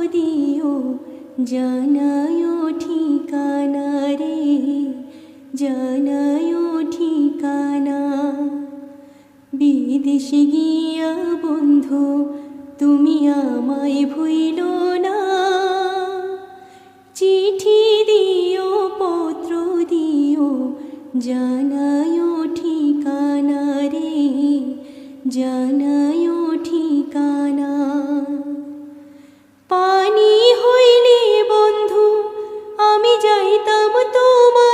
দিও, জানায়ো ঠিকানা রে, জানায়ো ঠিকানা। বিদেশে গিয়া বন্ধু তুমি আমায় ভুইলো না, চিঠি দিও পত্র দিও, জানায়ো ঠিকানা রে, জানায়ো ঠিকানা। পানি হইলে বন্ধু আমি যাইতাম তোমার